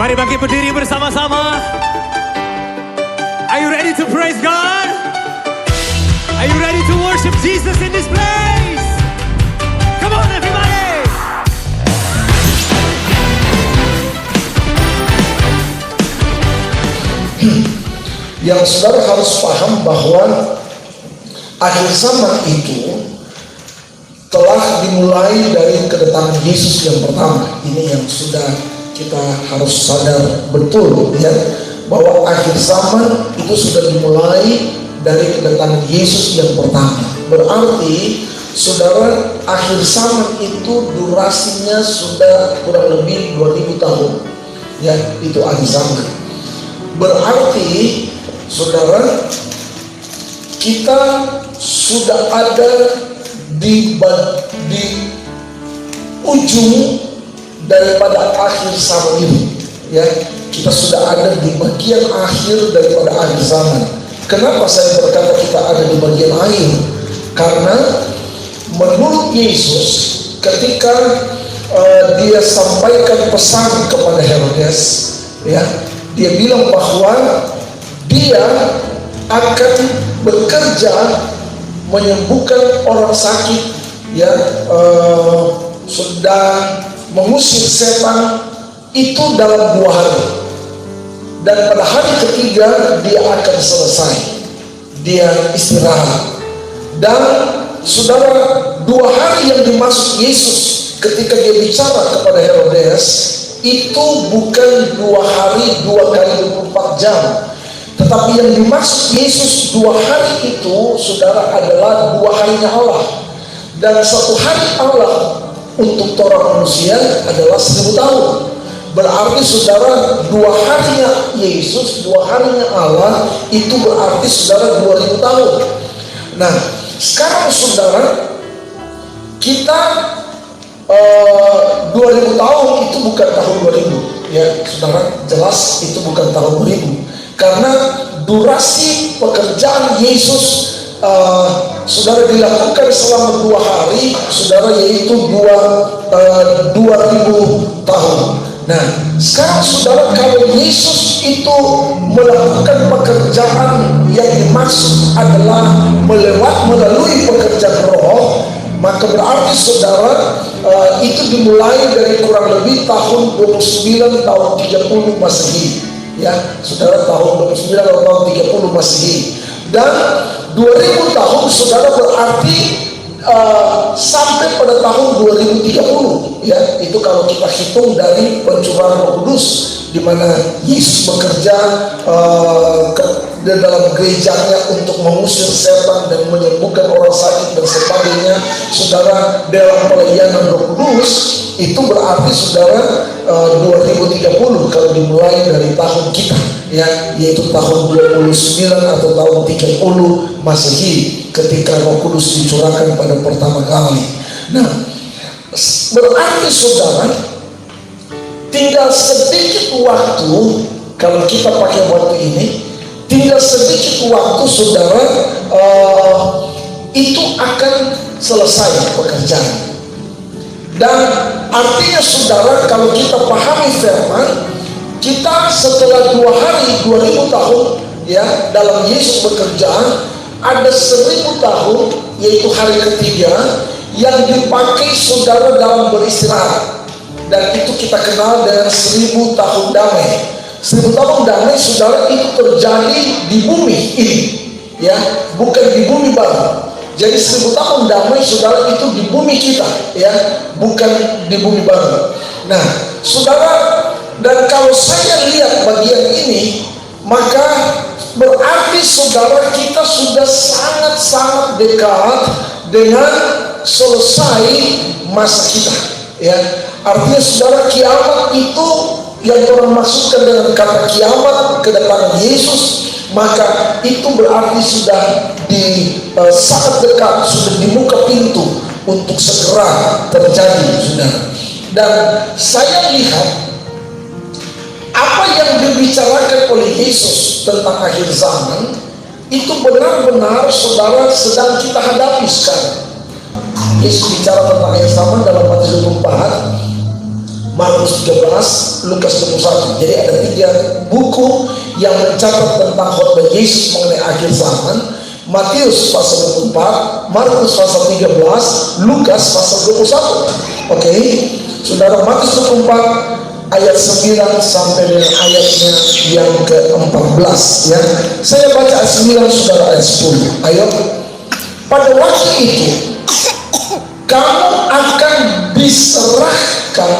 Mari bangkit berdiri bersama-sama. Are you ready to praise God? Are you ready to worship Jesus in this place? Come on everybody! Yang saudara harus paham bahwa akhir zaman itu telah dimulai dari kedatangan Yesus yang pertama. Ini yang sudah kita harus sadar betul, ya, bahwa akhir zaman itu sudah dimulai dari kedatangan Yesus yang pertama. Berarti saudara, akhir zaman itu durasinya sudah kurang lebih 2000 tahun, ya, itu akhir zaman. Berarti saudara, kita sudah ada di ujung daripada akhir zaman ini, ya. Kita sudah ada di bagian akhir daripada akhir zaman. Kenapa saya berkata kita ada di bagian akhir? Karena menurut Yesus, ketika dia sampaikan pesan kepada Herodes, ya, dia bilang bahwa dia akan bekerja menyembuhkan orang sakit, ya, sudah mengusir setan itu dalam 2 hari, dan pada hari ketiga dia akan selesai, dia istirahat. Dan saudara, 2 hari yang dimaksud Yesus ketika dia bicara kepada Herodes itu bukan 2 hari 2 kali 24 jam, tetapi yang dimaksud Yesus 2 hari itu, saudara, adalah 2 harinya Allah. Dan 1 hari Allah untuk orang manusia adalah 1000 tahun. Berarti saudara, 2 harinya Yesus, 2 harinya Allah, itu berarti saudara 2000 tahun. Nah, sekarang saudara, kita 2000 tahun itu bukan tahun 2000, ya saudara, jelas itu bukan tahun 2000. Karena durasi pekerjaan Yesus saudara dilakukan selama 2 hari, saudara, yaitu 2000 tahun. Nah, sekarang saudara, kalau Yesus itu melakukan pekerjaan yang dimaksud adalah melalui pekerjaan roh, maka berarti saudara, itu dimulai dari kurang lebih tahun 29 tahun 30 Masehi, ya saudara, tahun 29 tahun 30 Masehi. Dan 2000 tahun saudara berarti sampai pada tahun 2030, ya, itu kalau kita hitung dari pencurahan Roh Kudus, di mana Yesus bekerja dalam gerejanya untuk mengusir setan dan menyembuhkan orang sakit dan sebagainya, saudara, dalam pelayanan Roh Kudus. Itu berarti saudara 2030 kalau dimulai dari tahun kita, ya, yaitu tahun 29 atau tahun 30 Masehi, ketika Roh Kudus dicurahkan pada pertama kali. Nah, berarti saudara, tinggal sedikit waktu, kalau kita pakai waktu ini, tinggal sedikit waktu saudara, itu akan selesai pekerjaan. Dan artinya saudara, kalau kita pahami firman, kita setelah 2 hari 2000 tahun, ya, dalam Yesus bekerja, ada 1000 tahun, yaitu hari ketiga, yang dipakai saudara dalam beristirahat. Dan itu kita kenal dengan 1000 tahun damai. 1000 tahun damai saudara, itu terjadi di bumi ini, ya, bukan di bumi baru. Jadi 1000 tahun damai saudara itu di bumi kita, ya, bukan di bumi baru. Nah saudara, dan kalau saya lihat bagian ini, maka berarti saudara, kita sudah sangat-sangat dekat dengan selesai masa kita, ya. Artinya saudara, kiamat itu yang orang maksudkan dengan kata kiamat, kedatangan Yesus, maka itu berarti sudah sangat dekat, sudah dibuka pintu untuk segera terjadi, saudara. Dan saya lihat apa yang dibicarakan oleh Yesus tentang akhir zaman itu benar-benar saudara sedang kita hadapi sekarang. Yesus bicara tentang akhir zaman dalam Matius 24 Markus 13, Lukas 21. Jadi ada 3 buku yang mencatat tentang khotbah Yesus mengenai akhir zaman. Matius pasal 24, Markus pasal 13, Lukas pasal 21. Oke, saudara, Matius 24 ayat 9 sampai dengan ayatnya yang ke-14 ya. Saya baca ayat 9, saudara, ayat 10. Ayo. Pada waktu itu kamu akan diserahkan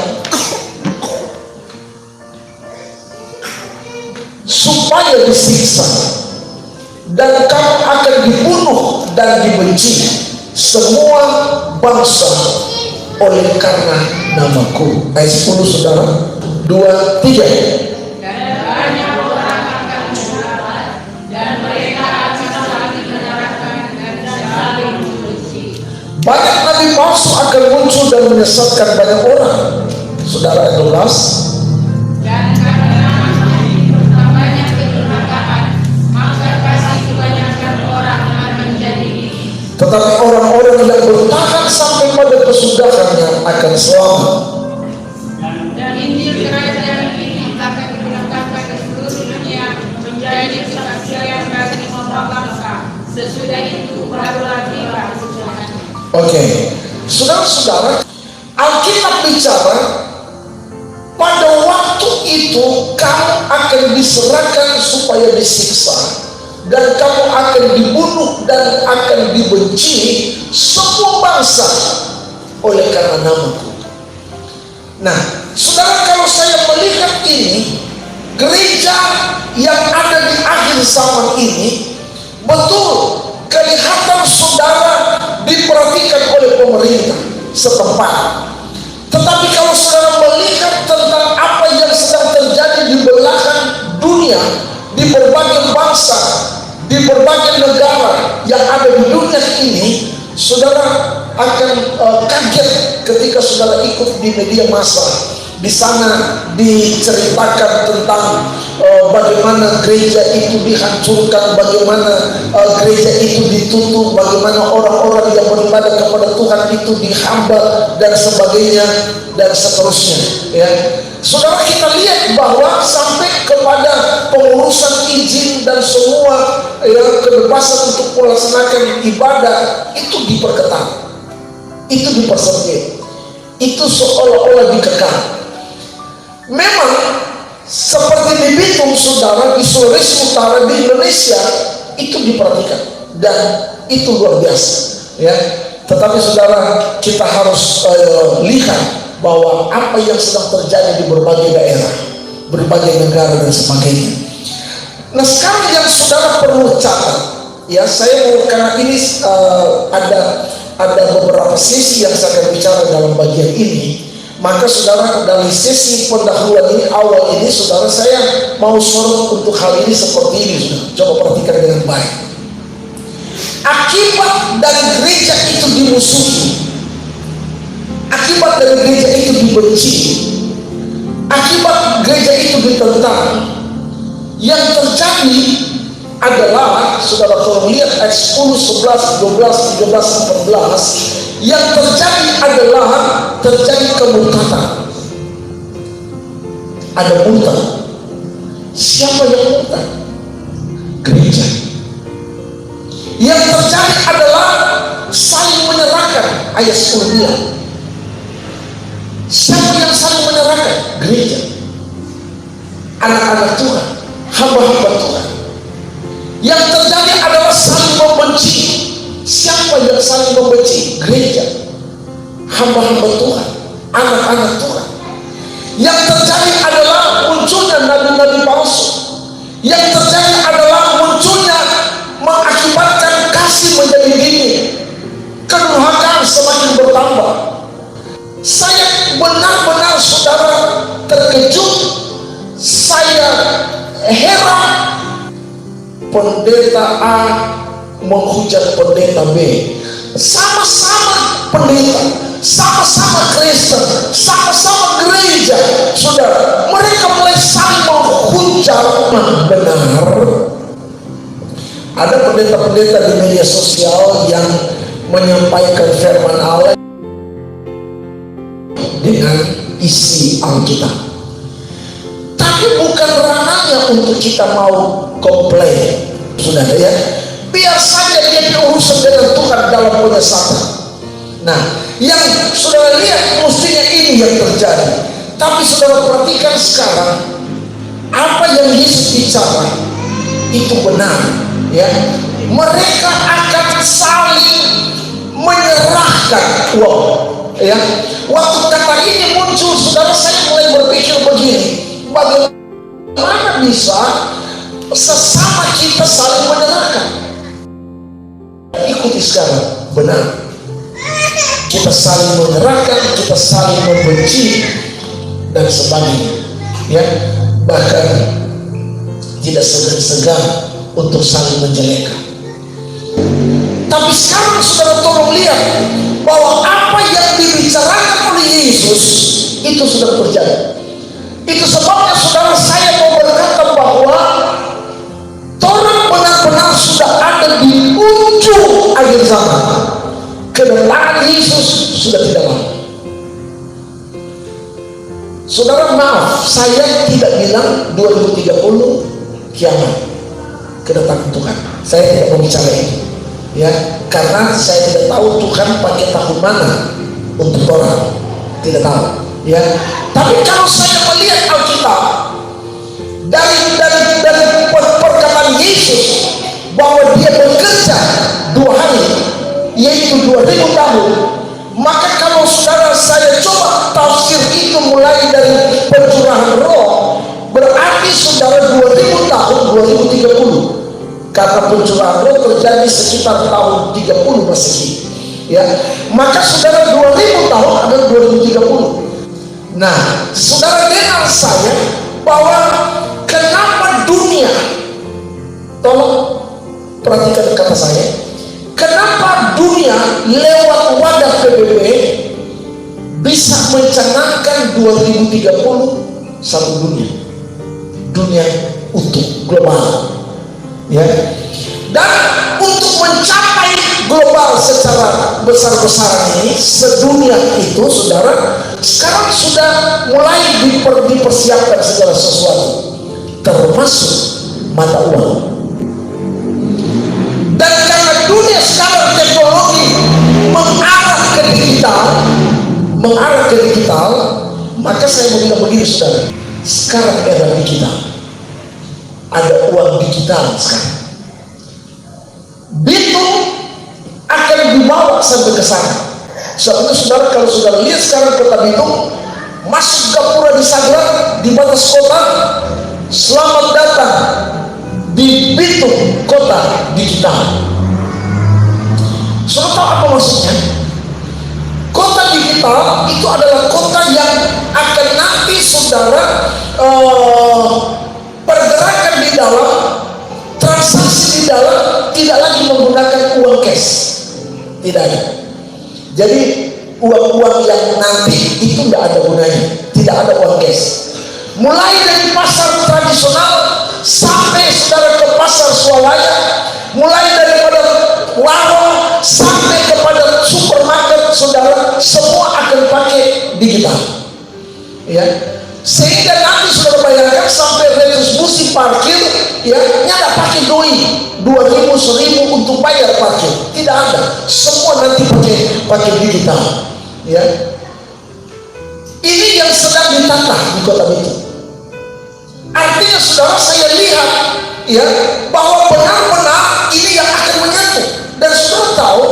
supaya disiksa, dan kamu akan dibunuh dan dibenci semua bangsa oleh karena namaku. Ayat 10, saudara. 2, 3. Banyak nabi palsu akan muncul dan menyesatkan banyak orang. Saudara, ayat 12. Dan karena banyak kedurhakaan, maka pasti kebanyakan orang akan menjadi ini. Tetapi orang-orang yang bertahan sampai pada kesudahannya akan selamat. Dan Injil kerajaan ini akan diberitakan ke seluruh dunia menjadi kesaksian bagi semua bangsa. Sesudah itu barulah tiba kesudahan. Oke, saudara-saudara, Alkitab bicara pada waktu itu kamu akan diserahkan supaya disiksa, dan kamu akan dibunuh dan akan dibenci semua bangsa oleh karena namaku. Nah, saudara, kalau saya melihat ini, gereja yang ada di akhir zaman ini, betul kelihatan saudara diperhatikan oleh pemerintah setempat. Tetapi kalau saudara melihat tentang apa yang sedang terjadi di belahan dunia, di berbagai bangsa, di berbagai negara yang ada di dunia ini, saudara akan kaget ketika saudara ikut di media massa. Di sana diceritakan tentang bagaimana gereja itu dihancurkan, bagaimana gereja itu ditutup, bagaimana orang-orang yang beribadah kepada Tuhan itu dihambat dan sebagainya dan seterusnya. Ya, saudara, kita lihat bahwa sampai kepada pengurusan izin dan semua kebebasan untuk melaksanakan ibadah itu diperketat, itu dipersempit, itu seolah-olah dikekang. Memang seperti di Bitung, saudara, di Sulawesi Utara, di Indonesia itu diperhatikan dan itu luar biasa ya. Tetapi saudara, kita harus lihat bahwa apa yang sedang terjadi di berbagai daerah, berbagai negara dan sebagainya. Nah, sekarang yang saudara perlu catat ya, saya mau, karena ini ada beberapa sesi yang saya akan bicara dalam bagian ini. Maka saudara, dari sesi pendahuluan ini, awal ini, saudara, saya mau sorot untuk hal ini seperti ini, saudara. Coba perhatikan dengan baik. Akibat dari gereja itu dimusuhi, akibat dari gereja itu dibenci, akibat gereja itu ditentang, yang terjadi adalah, saudara, kalau melihat ayat 10, 11, 12, 13, 14, yang terjadi adalah terjadi kemurtadan. Ada murtad. Siapa yang murtad? Gereja. Yang terjadi adalah saling menyerahkan. Ayat 10. Siapa yang saling menyerahkan? Gereja. Anak-anak Tuhan, hamba-hamba Tuhan. Yang terjadi adalah saling membenci. Siapa yang saling membenci? Gereja, hamba-hamba Tuhan, anak-anak Tuhan. Yang terjadi adalah munculnya nabi-nabi palsu. Yang terjadi adalah munculnya mengakibatkan kasih menjadi dingin, kedurhakaan semakin bertambah. Saya benar-benar, saudara, terkejut. Saya heran. Pendeta A menghujat pendeta B, sama-sama pendeta, sama-sama Kristen, sama-sama gereja, saudara, mereka mulai saling menghujat. Benar, ada pendeta-pendeta di media sosial yang menyampaikan firman Allah dengan isi Alkitab. Tapi bukan ranahnya untuk kita mau komplain, saudara ya. Biar saja dia berurusan dengan Tuhan dalam penyesatan. Nah, yang saudara lihat mestinya ini yang terjadi. Tapi saudara perhatikan sekarang, apa yang Yesus bicara itu benar, ya. Mereka akan saling menyerahkan uang, ya. Waktu kata ini muncul, saudara, saya mulai berpikir begini, bagaimana bisa sesama kita saling menyerahkan? Ikuti sekarang, benar. Kita saling menyerahkan, kita saling membenci dan sebagainya, ya. Bahkan tidak segan-segan untuk saling menjelekkan. Tapi sekarang saudara tolong lihat bahwa apa yang dibicarakan oleh Yesus itu sudah terjadi. Itu sebabnya saudara, saya mau berkata bahwa Torah benar-benar sudah ada di ujung akhir zaman. Kedatangan Yesus sudah tidak lama. Saudara, maaf, saya tidak bilang 2030 kiamat kedatangan Tuhan. Saya tidak mau bicara itu, ya, karena saya tidak tahu Tuhan pakai tahun mana untuk orang, tidak tahu, ya. Tapi kalau saya melihat Alkitab dari perkataan Yesus bahwa dia bekerja 2 hari, yaitu 2000 tahun, maka kalau saudara saya coba tafsir itu mulai dari pencurahan roh, berarti saudara 2000 tahun 2030, karena pencurahan roh terjadi sekitar tahun 30 Masehi, ya. Maka saudara 2000 tahun adalah 2030. Nah, saudara dengar saya bahwa kenapa dunia, tolong perhatikan kata saya, kenapa dunia lewat wadah PBB bisa mencanangkan 2030 satu dunia utuh global, ya. Dan untuk mencapai global secara besar-besaran ini sedunia itu, saudara, sekarang sudah mulai dipersiapkan segala sesuatu, termasuk mata uang. Dan karena dunia sekarang teknologi mengarah ke digital, maka saya mau bilang begini, saudara, sekarang era digital, ada uang digital sekarang. Bitung akan dibawa sampai ke sana. Sebab itu saudara, kalau saudara lihat sekarang kota Bitung, masuk gapura di Sagrak, di batas kota, selamat datang di Bitung, kota digital. Saudara tahu apa maksudnya? Kota digital itu adalah kota yang akan nanti saudara pergerakan di dalam, transaksi di dalam tidak lagi menggunakan uang cash, tidak ada. Jadi uang-uang yang nanti itu tidak ada gunanya, tidak ada uang cash. Mulai dari pasar tradisional sampai saudara ke pasar swalaya, mulai daripada warung sampai kepada supermarket, saudara, semua akan pakai digital, ya. Sehingga nanti saudara bayangkan sampai retribusi parkir, ya, nyata pakai doi 2000, 1000 untuk bayar parkir, tidak ada, semua nanti pakai digital, ya. Ini yang sedang ditata di kota itu. Artinya saudara, saya lihat, ya, bahwa benar-benar ini yang akan menyatu. Dan saudara tahu,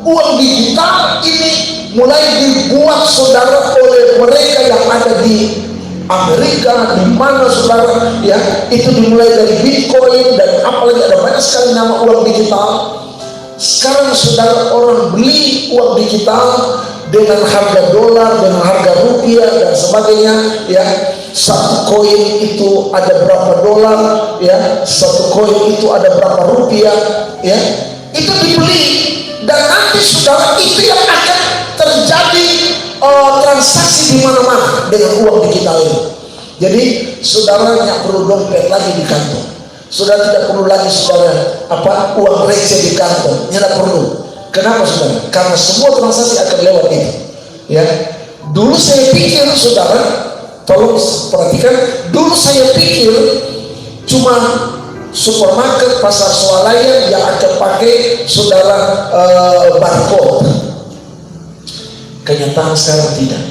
uang digital ini mulai dibuat saudara oleh mereka yang ada di Amerika, di mana saudara, ya, itu dimulai dari Bitcoin dan apalagi ada banyak sekali nama uang digital. Sekarang saudara, orang beli uang digital dengan harga dolar, dengan harga rupiah dan sebagainya, ya. Satu koin itu ada berapa dolar, ya, satu koin itu ada berapa rupiah, ya, itu dibeli. Dan nanti saudara, itu yang akan terjadi transaksi di mana-mana dengan uang digital ini. Jadi saudara tidak perlu dompet lagi di kantong, saudara tidak perlu lagi saudara uang receh di kantong, tidak perlu. Kenapa saudara? Karena semua transaksi akan lewat ini, ya. Dulu saya pikir, saudara, tolong perhatikan, dulu saya pikir cuma supermarket, pasar swalayan yang akan pakai saudara barcode. Kenyataan sekarang tidak.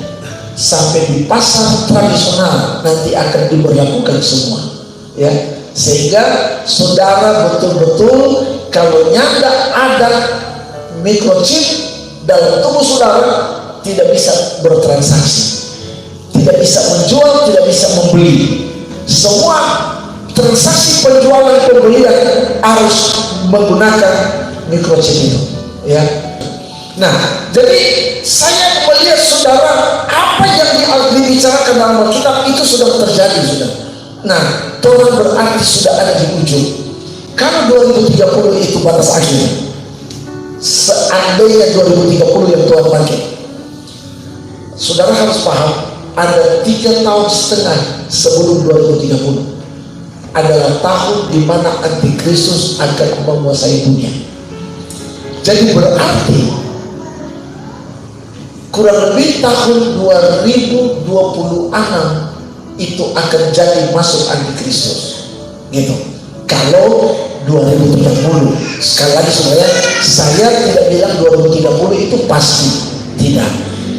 Sampai di pasar tradisional nanti akan diberlakukan semua, ya. Sehingga saudara betul-betul kalau nyanda ada microchip dalam tubuh saudara, tidak bisa bertransaksi, tidak bisa menjual, tidak bisa membeli. Semua transaksi penjualan pembelian harus menggunakan microchip itu, ya. Nah, jadi saya melihat saudara, apa yang dibicarakan dalam Alkitab itu sudah terjadi, saudara. Nah, Tuhan berarti sudah ada di ujung. Karena 2030 itu batas akhir. Seandainya 2030 yang Tuhan pakai, saudara harus paham, ada 3,5 tahun sebelum 2030 adalah tahun di mana Antikristus akan menguasai dunia. Jadi berarti kurang lebih tahun 2026 itu akan jadi masuk Antikristus, gitu. Kalau 2030, sekali lagi saudara, saya tidak bilang 2030 itu pasti, tidak.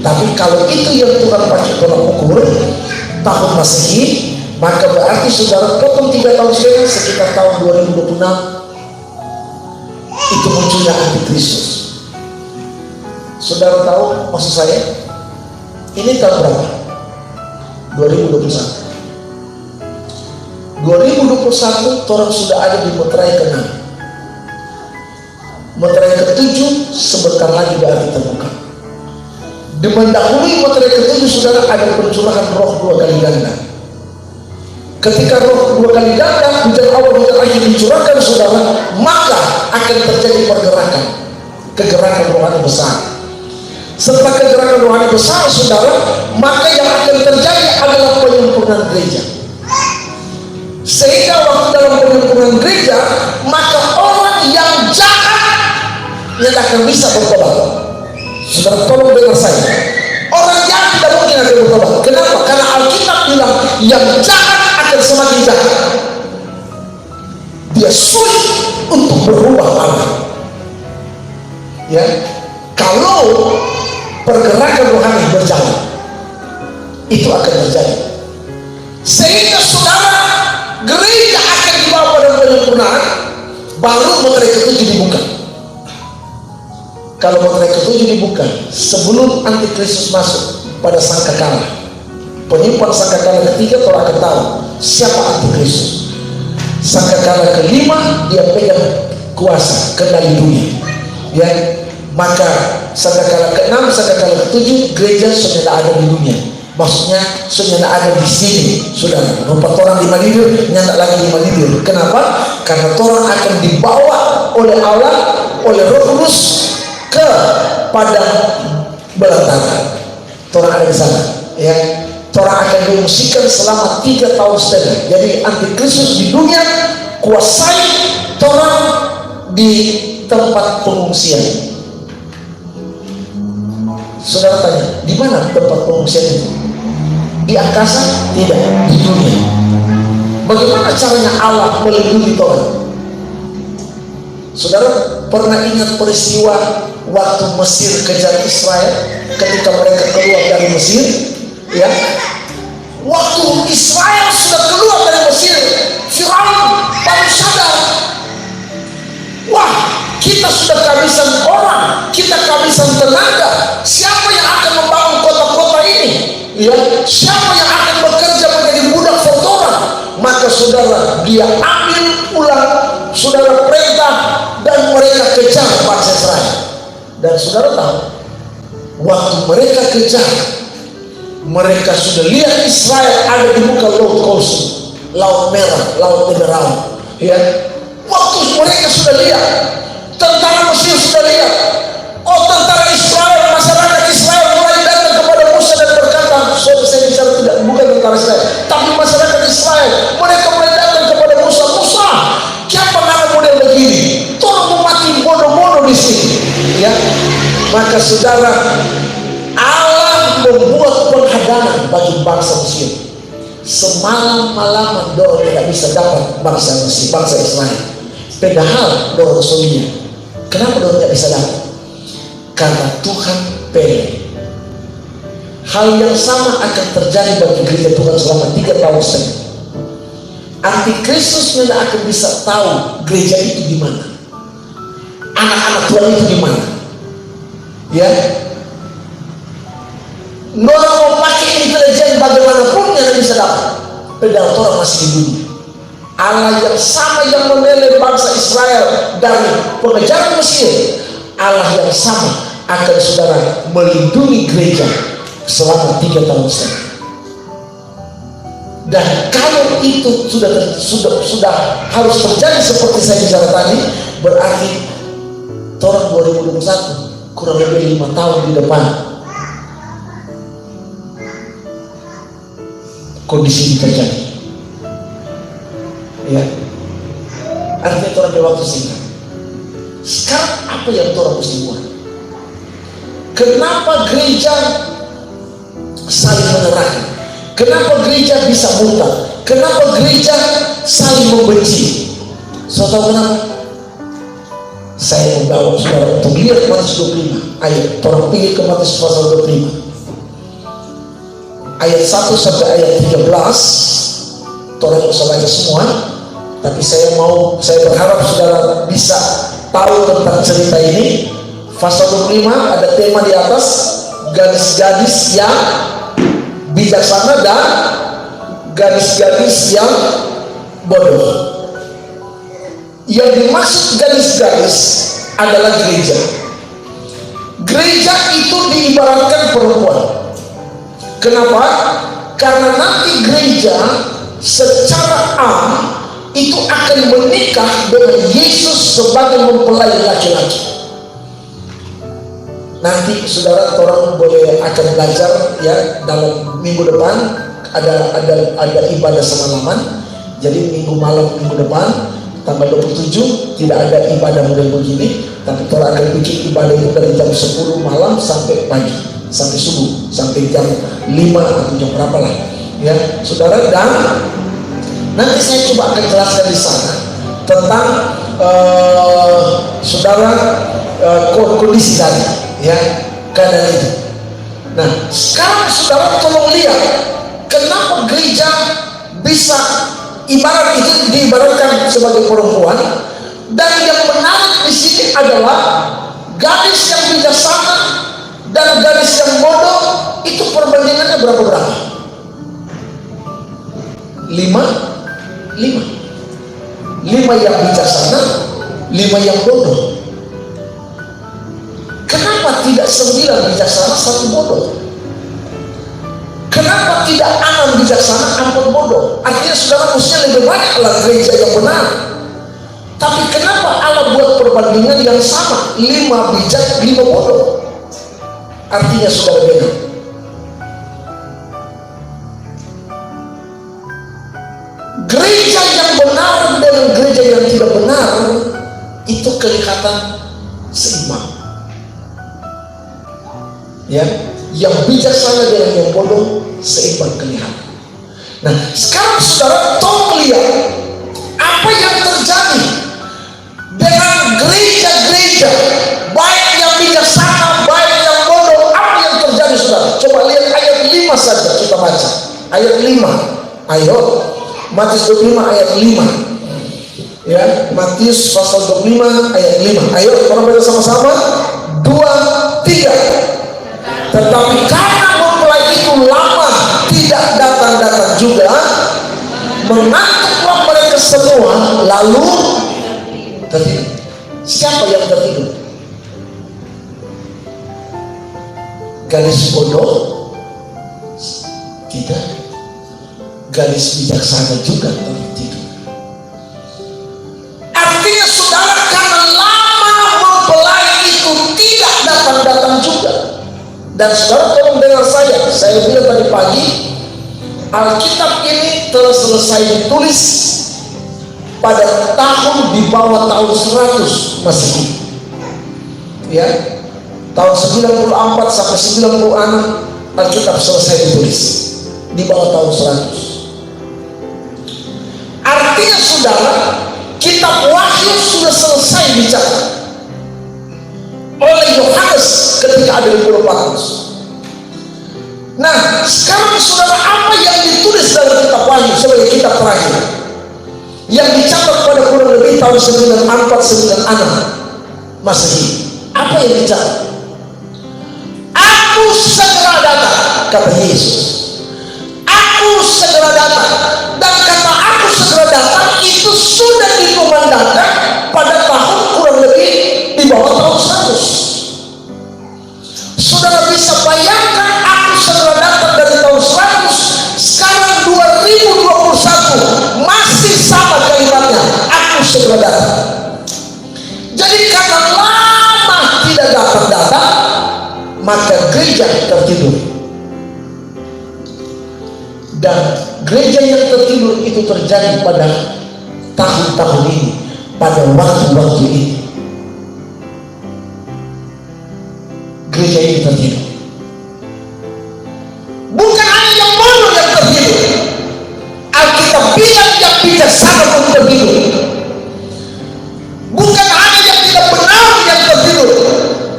Tapi kalau itu yang Tuhan pakai tolak ukur tahun Masehi, maka berarti saudara potong 3 tahun sekali, sekitar tahun 2026 itu munculnya Antikristus. Saudara tahu maksud saya? Ini tahun berapa? 2021. 2021 orang sudah ada di meterai ke-6. Meterai ke-7 sebentar lagi berarti terbuka. Di mendahului meterai ke-7 saudara ada pencurahan roh 2 kali ganda. Ketika roh 2 kali ganda, hujan awal hujan akhir dicurahkan saudara, maka akan terjadi kegerakan rohani besar. Setelah kegerakan rohani besar saudara, maka yang akan terjadi adalah penyempurnaan gereja. Sehingga waktu dalam penyempurnaan gereja, maka orang yang jahat yang akan bisa bertobat. Saudara tolong dengar saya, orang jahat tidak mungkin akan bertobat. Kenapa? Karena Alkitab bilang yang jahat akan semakin jahat. Dia sulit untuk berubah Allah, ya. Kalau pergerakan rohani berjalan, itu akan terjadi. Sehingga saudara, gereja akan dibawa pada penyempurnaan, baru meterai ke-7 dibuka. Kalau meterai ke-7 dibuka sebelum Antikristus masuk pada sangkakala, penyimpan sangkakala ketiga, orang akan tahu siapa Antikristus. Sangkakala kelima dia pegang kuasa kendali dunia, ya. Maka sangkakala ke-6, sangkakala ke-7 gereja sudah ada di dunia. Maksudnya sudah ada di sini, saudara. Rupa orang di Madiun, nyata lagi di Madiun. Kenapa? Karena orang akan dibawa oleh Allah, oleh Roh Kudus ke padang belantara. Orang ada di sana, ya. Orang akan diungsikan selama 3,5 tahun. Jadi Antikristus di dunia kuasai orang di tempat pengungsian. Saudara tanya, di mana tempat pengungsian itu? Di angkasa? Tidak, di dunia. Bagaimana caranya Allah melindungi Tuhan? Saudara pernah ingat peristiwa waktu Mesir kejar Israel ketika mereka keluar dari Mesir, ya? Waktu Israel sudah keluar dari Mesir, Firaun baru sadar, wah, kita sudah kehabisan orang, kita kehabisan tenaga. Siapa yang akan membangun kota-kota ini? Ya, siapa yang akan bekerja menjadi budak Fortuna? Maka saudara, dia ambil ulang saudara perintah dan mereka kejar bangsa Israel. Dan saudara tahu, waktu mereka kejar, mereka sudah lihat Israel ada di muka Laut Kosong, Laut Merah, Laut Emerald, ya. Waktu mereka sudah lihat, tentara Mesir sudah lihat, oh tentara Israel, masyarakat Israel mulai datang kepada Musa dan berkata, saya bicara tidak bukan tentara Israel, tapi masyarakat Israel, mereka mulai datang kepada Musa, Musa, siapa nama model begini? Tolong mati bodoh-bodoh di sini, ya. Maka saudara, Allah membuat penghadapan bagi bangsa Mesir. Semalam-malaman dorong tidak bisa dapat bangsa Mesir, bangsa Israel. Padahal dorong suaminya. Kenapa dorong tidak bisa dapat? Karena Tuhan pilih. Hal yang sama akan terjadi bagi gereja Tuhan selama 3 tahun setengah. Antikristus tidak akan bisa tahu gereja itu di mana, anak-anak Tuhan itu di mana. Ya, orang mau pakai intelijen bagaimanapun yang bisa dapat. Padahal orang masih di dunia. Allah yang sama yang menilai bangsa Israel dari pengejaran Mesir, Allah yang sama akan saudara melindungi gereja selama 3 tahun setengah. Dan kalau itu sudah harus terjadi seperti saya bicara tadi, berarti tahun 2021 kurang lebih 5 tahun di depan kondisi ini terjadi. Ya, artinya orang di waktu singkat. Sekarang apa yang orang mesti buat? Kenapa gereja saling menyerahkan? Kenapa gereja bisa murtad? Kenapa gereja saling membenci? So tahu kenapa? Saya membawa saudara untuk lihat Matius 25. Ayo, tolong pergi ke Matius pasal 25. Ayat 1 sampai ayat 13. Tolong usah baca semua. Tapi saya berharap saudara bisa tahu tentang cerita ini. Pasal 25 ada tema di atas, gadis-gadis yang bijaksana dan gadis-gadis yang bodoh. Yang dimaksud gadis-gadis adalah gereja. Gereja itu diibaratkan perempuan. Kenapa? Karena nanti gereja secara itu akan menikah dengan Yesus sebagai mempelai laki-laki. Nanti saudara orang boleh akan belajar ya dalam minggu depan ada ibadah semalaman. Jadi minggu depan tanggal 27 tidak ada ibadah model begini, tapi orang akan bikin ibadah itu dari jam 10 malam sampai pagi, sampai subuh, sampai jam 5 atau jam berapa lah ya saudara. Dan nanti saya coba akan jelaskan di sana tentang saudara kondisi tadi ya, keadaan itu. Nah, sekarang saudara tolong lihat kenapa gereja bisa ibarat itu diibaratkan sebagai perempuan. Dan yang menarik di sini adalah gadis yang bijaksana dan gadis yang bodoh itu perbandingannya berapa? 5 yang bijaksana, 5 yang bodoh. Kenapa tidak 9 bijaksana 1 bodoh? Kenapa tidak 6 bijaksana 4 bodoh? Artinya saudara mestinya lebih banyaklah gereja yang benar. Tapi kenapa Allah buat perbandingan yang sama, 5 bijak 5 bodoh? Artinya saudara benar. Gereja yang benar dan gereja yang tidak benar itu kelihatan seimbang. Ya, yang bijaksana dengan yang bodoh seimbang kelihatan. Nah, sekarang saudara tolong lihat apa yang terjadi dengan gereja-gereja, baik yang bijaksana, baik yang bodoh. Apa yang terjadi saudara? Coba lihat ayat 5 saja kita baca. Ayat 5. Ayo, Matius 25 ayat 5. Ya, Matius pasal 25 ayat 5. Ayo, orang baca sama-sama. 2, 3. Tetapi karena mempelai itu lama tidak datang-datang juga, mengantuklah mereka semua, lalu tertidur. Siapa yang tertidur? Gadis bodoh? Tidak. Gadis bijaksana juga tertidur. Artinya saudara, karena lama mempelai itu tidak datang-datang juga. Dan saudara tolong dengar saya bilang tadi pagi, Alkitab ini telah selesai ditulis pada tahun di bawah tahun 100 Masehi. Ya, tahun 94 sampai 96 Alkitab selesai ditulis di bawah tahun 100. Artinya saudara, kitab Wahyu sudah selesai dicatat oleh Yohanes ketika ada di Pulau Patmos. Nah, sekarang saudara, apa yang ditulis dalam kitab Wahyu sebagai kitab terakhir yang dicatat pada kurang lebih tahun 9496 Masehi? Apa yang dicatat? Aku segera datang, kata Yesus. Aku segera datang. Dan kata aku segera datang itu sudah dikumandangkan pada tahun kurang lebih di bawah tahun 100. Saudara bisa bayangkan, aku segera datang dari tahun 100, sekarang 2021 masih sama kalimatnya, aku segera datang. Jadi karena lama tidak datang, maka gereja tertidur. Dan gereja yang tertidur itu terjadi pada tahun-tahun ini, pada waktu-waktu ini. Gereja ini tertidur. Bukan hanya yang bodoh yang tertidur. Alkitab bilang yang bijaksana pun tertidur. Bukan hanya yang tidak benar yang tertidur,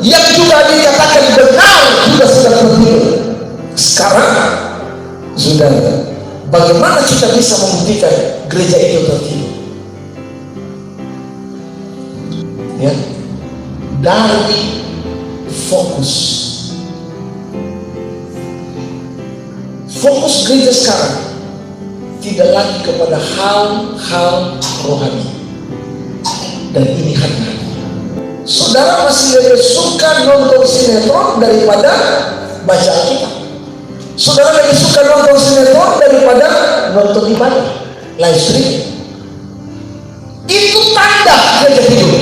yang juga dikatakan benar juga sudah tertidur. Sekarang, saudara, bagaimana kita bisa membuktikan gereja itu tertidur? Ya, dari fokus gereja sekarang tidak lagi kepada hal-hal rohani, dan ini hati-hati. Saudara masih lebih suka nonton sinetron daripada baca Alkitab. Saudara lebih suka nonton sinetron daripada nonton ibadah, live streaming. Itu tanda gereja hidup.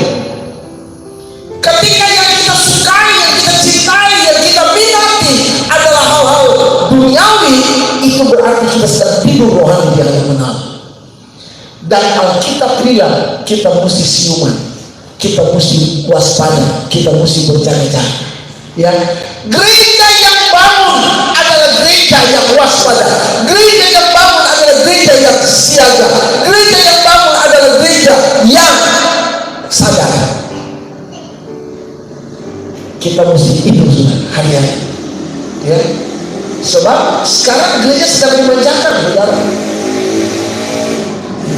Ketika yang kita sukai, yang kita cintai, yang kita minati adalah hal-hal duniawi, itu berarti kita sedang tidur rohani yang menang. Dan Alkitab bilang kita mesti siuman, kita mesti waspada, kita mesti berjaga-jaga. Ya, gereja yang bangun adalah gereja yang waspada. Gereja yang bangun adalah gereja yang siaga. Gereja yang bangun adalah gereja yang sadar. Kita mesti hidup hati-hati. Ya, sebab sekarang gereja sedang dimanjakan, saudara.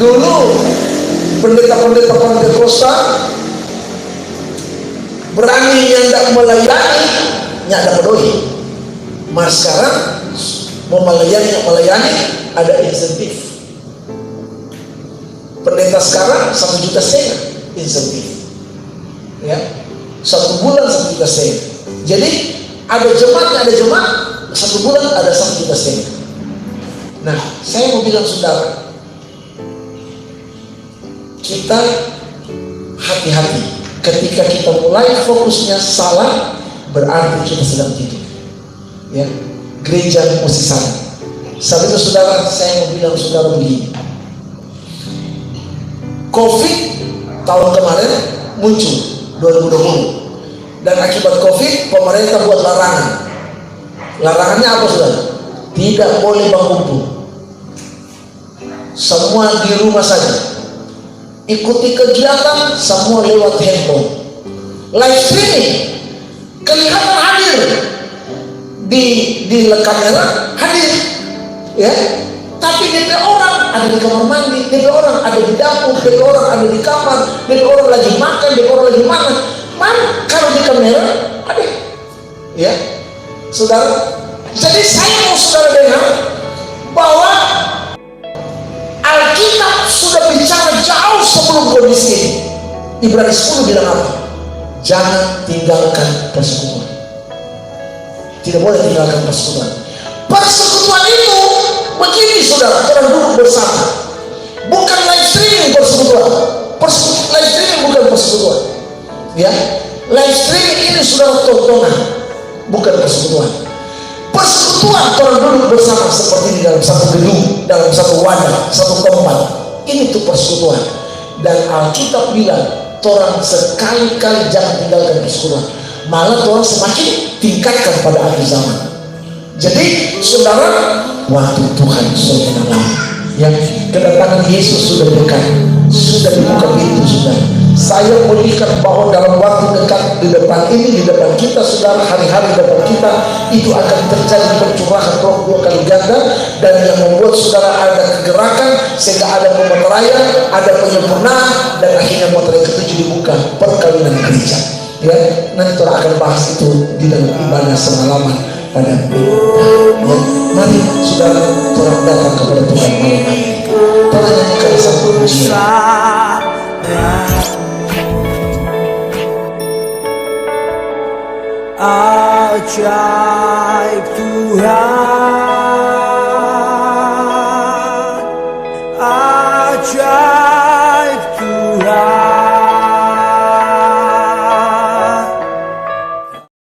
Dulu pendeta-pendeta Pentakosta berani nyandak melayani, nyandak pedoi. Mas sekarang mau melayani ada insentif. Pendeta sekarang 1,5 juta insentif. Ya, 1 bulan 1,5 juta. Jadi ada jemaat 1 bulan ada 1,5 juta. Nah, saya mau bilang saudara, kita hati-hati. Ketika kita mulai fokusnya salah, berarti kita sedang tidur. Ya, gereja mesti salah. Saat itu saudara, saya mau bilang saudara begini. Covid tahun kemarin muncul 2020, dan akibat Covid pemerintah buat larangan. Larangannya apa saudara? Tidak boleh berkumpul. Semua di rumah saja. Ikuti kegiatan semua lewat handphone. Live streaming kelihatan hadir di kamera, hadir, ya. Tapi DP orang ada di kamar mandi, DP orang ada di dapur, DP orang ada di kamar, DP orang lagi makan, DP orang lagi makan. Kalau di kamera ada, ya, saudara. Jadi saya mau saudara dengar bahwa Alkitab sudah bicara jauh sebelum kondisi ini. Ibrani 10 bilang apa? Jangan tinggalkan persekutuan. Tidak boleh tinggalkan persekutuan. Persekutuan itu begini saudara, orang duduk bersama. Bukan live streaming persekutuan. Live streaming bukan persekutuan. Ya, live streaming ini saudara tontonan, bukan persekutuan. Persekutuan orang duduk bersama seperti di dalam satu gedung, dalam satu wadah, satu tempat. Ini tuh persekutuan. Dan Alkitab bilang, orang sekali-kali jangan tinggalkan persekutuan. Malah orang semakin tingkatkan pada akhir zaman. Jadi saudara, waktu Tuhan sudah menang, ya, kedatangan Yesus sudah dekat, sudah dibuka pintu saudara. Saya melihat bahwa dalam waktu dekat di depan ini, di depan kita saudara, hari-hari depan kita itu akan terjadi pencurahan roh 2 kali ganda, dan yang membuat saudara ada kegerakan sehingga ada pemeteraian, ada penyempurnaan, dan akhirnya meterai ke-7 dibuka, perkawinan gereja. Ya, nanti kita akan bahas itu di dalam ibadah semalaman pada minggu depan. Ya, mari saudara orang datang kepada Tuhan malam hari. Kita nyanyikan satu pujian. Ajaib Tuhan.